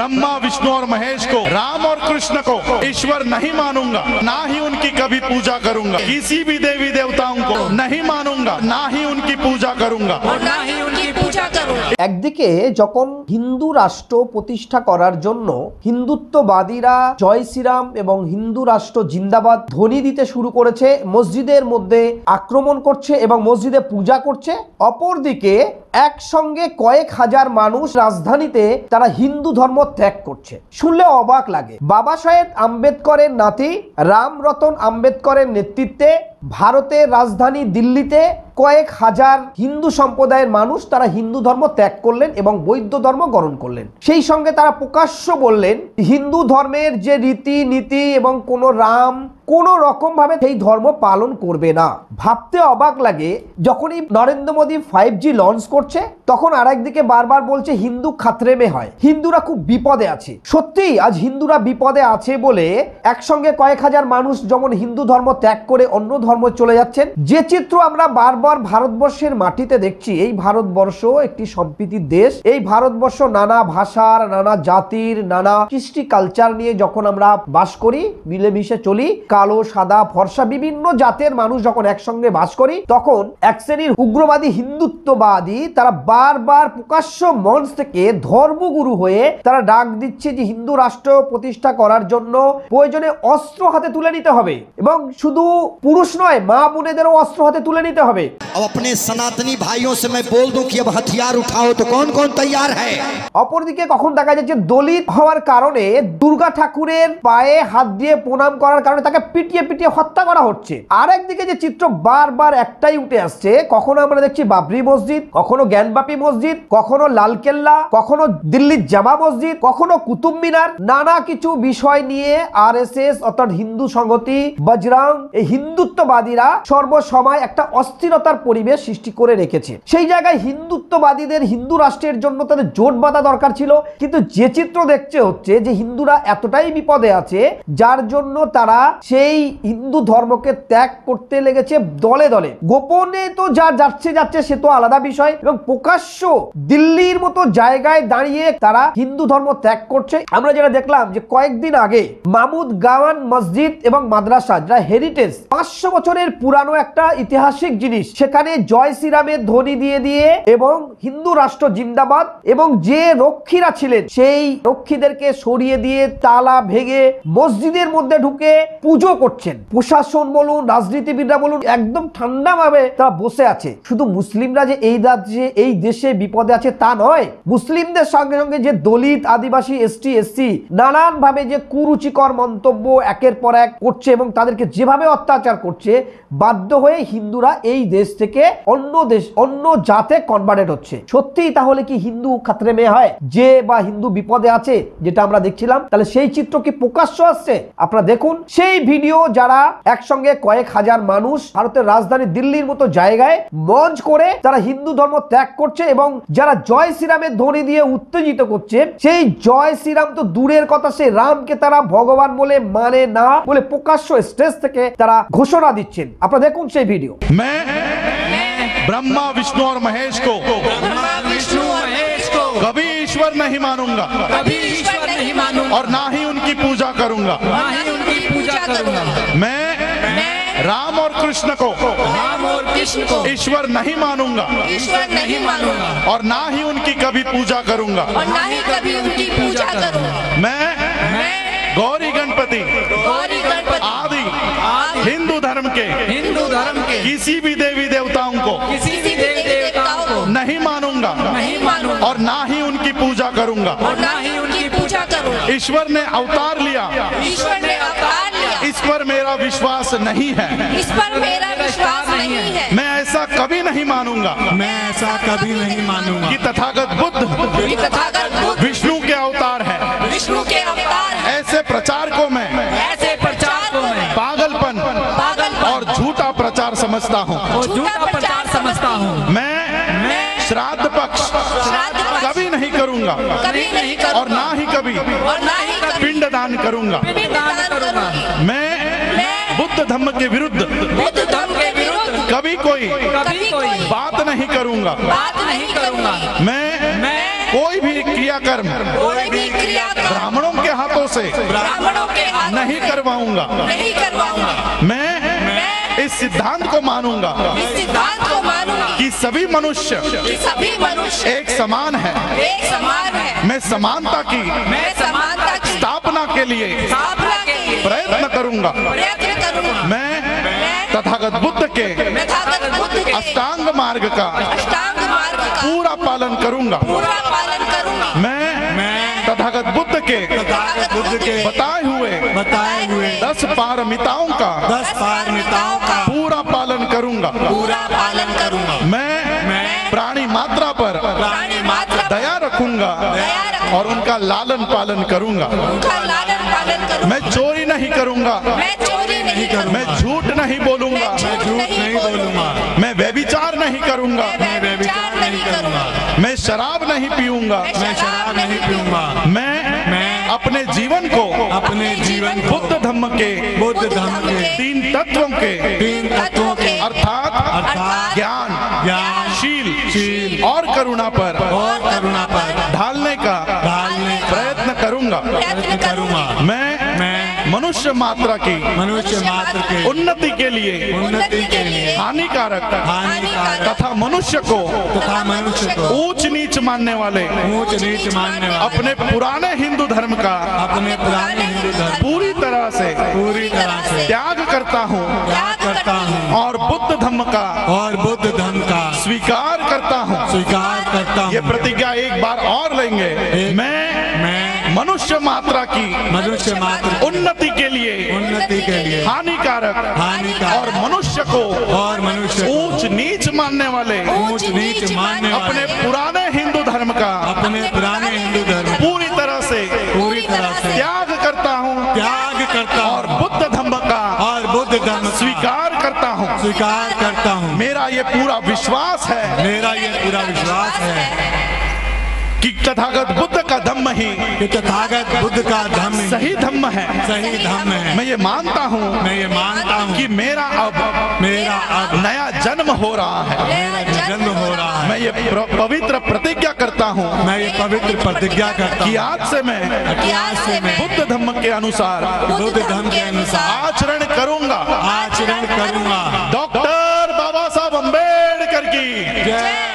ब्रह्मा विष्णु और महेश को, राम और कृष्ण को ईश्वर नहीं मानूंगा, ना ही उनकी कभी पूजा करूंगा। किसी भी देवी देवताओं को नहीं मानूंगा, ना ही उनकी पूजा करूंगा और ना ही उनकी पूजा करूंगा। একদিকে যখন হিন্দু রাষ্ট্র প্রতিষ্ঠা করার জন্য হিন্দুত্ববাদীরা জয় শ্রীরাম এবং হিন্দু রাষ্ট্র জিন্দাবাদ ধ্বনি দিতে শুরু করেছে, মসজিদের মধ্যে আক্রমণ করছে এবং মসজিদে পূজা করছে, অপরদিকে একসঙ্গে কয়েক হাজার মানুষ রাজধানীতে তারা হিন্দু ধর্ম ত্যাগ করছে। শুনলে অবাক লাগে। বাবা সাহেব আম্বেদকরের নাতি রামরতন আম্বেদকরের নেতৃত্বে ভারতের রাজধানী দিল্লিতে কয়েক হাজার হিন্দু সম্প্রদায়ের মানুষ তারা হিন্দু ধর্ম ত্যাগ করলেন এবং বৌদ্ধ ধর্ম গ্রহণ করলেন। সেই সঙ্গে তারা প্রকাশ্য বললেন হিন্দু ধর্মের যে রীতি নীতি এবং কোন রাম কোনো রকম ভাবে সেই ধর্ম পালন করবে না। ভাবতে অবাক লাগে, যখনই নরেন্দ্র মোদী 5G লঞ্চ করছে তখন আরেকদিকে বারবার বলছে হিন্দু খাতরে মে হয়, হিন্দুরা খুব বিপদে আছে। সত্যি আজ হিন্দুরা বিপদে আছে বলে একসঙ্গে কয়েক হাজার মানুষ যেমন হিন্দু ধর্ম ত্যাগ করে অন্য ধর্ম চলে যাচ্ছেন। যে চিত্র আমরা বারবার ভারতবর্ষের মাটিতে দেখছি, এই ভারতবর্ষ একটি সম্প্রীতির দেশ। এই ভারতবর্ষ নানা ভাষার, নানা জাতির, নানা কৃষ্টি কালচার নিয়ে যখন আমরা বাস করি, মিলেমিশে চলি, কালো সাদা ফর্সা বিভিন্ন জাতের মানুষ যখন একসঙ্গে বাস করি, তখন এক শ্রেণীর উগ্রবাদী হিন্দুত্ববাদী তারা বারবার প্রকাশ্য মঞ্চ থেকে ধর্মগুরু হয়ে তারা ডাক দিচ্ছে যে হিন্দু রাষ্ট্র প্রতিষ্ঠা করার জন্য প্রয়োজনে অস্ত্র হাতে তুলে নিতে হবে এবং শুধু পুরুষ নয় মা বোনেদেরও অস্ত্র হাতে তুলে নিতে হবে। अब अपने सनातनी भाइयों से मैं बोल दूं कि अब हथियार उठाओ तो कौन कौन तैयार है। অপরদিকে কখন দেখা যাচ্ছে দলিত হওয়ার কারণে দুর্গা ঠাকুরের পায়ে হাত দিয়ে প্রণাম করার কারণে তাকে পিটিয়ে পিটিয়ে হত্যা করা হচ্ছে। আর একদিকে যে চিত্র বারবার একটাই উঠে আসছে, কখনো আমরা দেখছি বাবরি মসজিদ, কখনো জ্ঞানবাপী মসজিদ, কখনো লালকেল্লা, কখনো দিল্লির জামা মসজিদ, কখনো কুতুব মিনার, নানা কিছু বিষয় নিয়ে আরএসএস অর্থাৎ হিন্দু সংহতি বজরং এই হিন্দুত্ববাদীরা সর্বসময় একটা অস্থিরতার পরিবেশ সৃষ্টি করে রেখেছে। সেই জায়গায় হিন্দুত্ববাদীদের হিন্দু রাষ্ট্রের জন্য তাদের জোট বাঁধা দরকার ছিল, কিন্তু যে চিত্র দেখছে হচ্ছে যে হিন্দুরা এতটাই বিপদে আছে যার জন্য তারা সেই হিন্দু ধর্মকে ত্যাগ করতে লেগেছে দলে দলে। গোপনে তো যা যাচ্ছে সে তো আলাদা বিষয়, এবং প্রকাশ্য দিল্লির মতো জায়গায় দাঁড়িয়ে তারা হিন্দু ধর্ম ত্যাগ করছে। আমরা যেটা দেখলাম যে কয়েকদিন আগে মামুদ গাওয়ান মসজিদ এবং মাদ্রাসা যেটা হেরিটেজ 500 বছরের পুরানো একটা ঐতিহাসিক জিনিস, সেখানে জয় শ্রীরামের ধ্বনি দিয়ে দিয়ে এবং হিন্দু রাষ্ট্র জিন্দাবাদ এবং যে রক্ষীরা ছিলেন সেই রক্ষীদেরকে সরিয়ে দিয়ে তালা ভেঙে মসজিদের মধ্যে ঢুকে পুজো করছেন। প্রশাসন বলুন, রাজনীতিবিদরা বলুন, একদম ঠান্ডা ভাবে তারা বসে আছে। শুধু মুসলিমরা যে এই রাজ্যে এই দেশে বিপদে আছে তা নয়, মুসলিমদের সঙ্গে সঙ্গে যে দলিত, আদিবাসী, এসটি, এসসি নানান ভাবে যে কুরুচিকর মন্তব্য একের পর এক করছে এবং তাদেরকে যেভাবে অত্যাচার করছে, বাধ্য হয়ে হিন্দুরা এই দেশ থেকে অন্য জাতে কনভার্টেড হচ্ছে। সত্যি তাহলে কি হিন্দু খাতরে মে হয় যে বা হিন্দু বিপদে আছে যেটা আমরা দেখছিলাম? তাহলে সেই চিত্র কি প্রকাশ্য আসছে? আপনারা দেখুন সেই ভিডিও, যারা একসঙ্গে কয়েক হাজার মানুষ ভারতের রাজধানী দিল্লির মতো জায়গায় মঞ্চ করে তারা হিন্দু ধর্ম ত্যাগ করছে এবং যারা জয় শ্রীরামের ধ্বনি দিয়ে উত্তেজিত করছে, সেই জয় শ্রীরাম তো দূরের কথা, সেই রামকে তারা ভগবান বলে মানে না বলে প্রকাশ্য স্টেজ থেকে তারা ঘোষণা দিচ্ছেন। আপনারা দেখুন সেই ভিডিও। मैं ब्रह्मा विष्णु और महेश को कभी ईश्वर नहीं मानूंगा, और ना ही उनकी पूजा करूंगा। मैं राम और कृष्ण को ईश्वर नहीं मानूंगा, और ना ही उनकी कभी पूजा करूंगा। मैं गौरी गणपति आदि हिंदू धर्म के किसी भी देवी देवताओं को नहीं मानूंगा, और ना ही उनकी पूजा करूंगा। ईश्वर ने अवतार लिया, इस पर मेरा विश्वास नहीं है। मैं ऐसा कभी नहीं मानूंगा कि तथागत बुद्ध विष्णु के अवतार है। ऐसे प्रचार को मैं पागलपन और झूठा प्रचार समझता हूँ। मैं श्राद्ध पक्ष कभी नहीं करूंगा, और ना ही कभी पिंडदान करूंगा। मैं बुद्ध धम्म के विरुद्ध कभी कोई बात नहीं करूंगा। मैं कोई भी क्रियाकर्म से ब्राह्मणों के हाथों नहीं से करवाऊंगा। नहीं करवाऊंगी। मैं इस सिद्धांत को मानूंगा इस सिद्धांत को मानूंगी कि सभी मनुष्य कि सभी मनुष्य एक समान है। एक समान है। मैं समानता की मैं समानता की स्थापना के लिए स्थापना के लिए प्रयत्न करूंगा। प्रयत्न करूंगा। मैं तथागत बुद्ध के तथागत बुद्ध के अष्टांग मार्ग का अष्टांग मार्ग का पूरा पालन करूंगा। पूरा पालन करूंगी। मैं तथागत बुद्ध के तथागत बुद्ध के बताए हुए 10 पारमिताओं का 10 पारमिताओं का पूरा पालन करूंगा। पूरा पालन करूंगा। मैं प्राणी मात्रा पर प्राणी मात्रा पर दया रखूंगा दया रखूंगा और उनका लालन पालन करूंगा। उनका लालन पालन करूंगा। मैं चोरी नहीं करूंगा। मैं चोरी नहीं करूंगा। मैं झूठ नहीं बोलूंगा। मैं झूठ नहीं बोलूंगा। मैं व्यभिचार नहीं करूंगा। मैं व्यभिचार नहीं करूंगा। मैं शराब नहीं पीऊंगा। मैं शराब नहीं पीऊंगा। मैं अपने जीवन को बुद्ध धम्म के तीन तत्वों के अर्थात ज्ञान, शील और करुणा पर ढालने का प्रयत्न करूंगा। मैं मनुष्य मात्रा की उन्नति के लिए हानिकारक तथा मनुष्य को ऊंच नीच मानने वाले अपने पुराने हिंदू धर्म का पूरी तरह से त्याग करता हूँ और बुद्ध धम्म का स्वीकार करता हूँ। ये प्रतिज्ञा एक बार और लेंगे। मैं मनुष्य मात्रा की उन्नति के लिए हानिकारक और मनुष्य को ऊंच नीच मानने वाले अपने पुराने हिंदू धर्म का पूरी तरह से त्याग करता हूँ और बुद्ध धम्म का स्वीकार करता हूँ। मेरा ये पूरा विश्वास है कि तथागत बुद्ध का धम्म ही सही धम्म है। मैं ये मानता हूँ कि मेरा अब नया जन्म हो रहा है। मैं ये पवित्र प्रतिज्ञा करता हूँ कि आज से मैं बुद्ध धम्म के अनुसार आचरण करूंगा। डॉक्टर बाबा साहब अम्बेडकर की जय।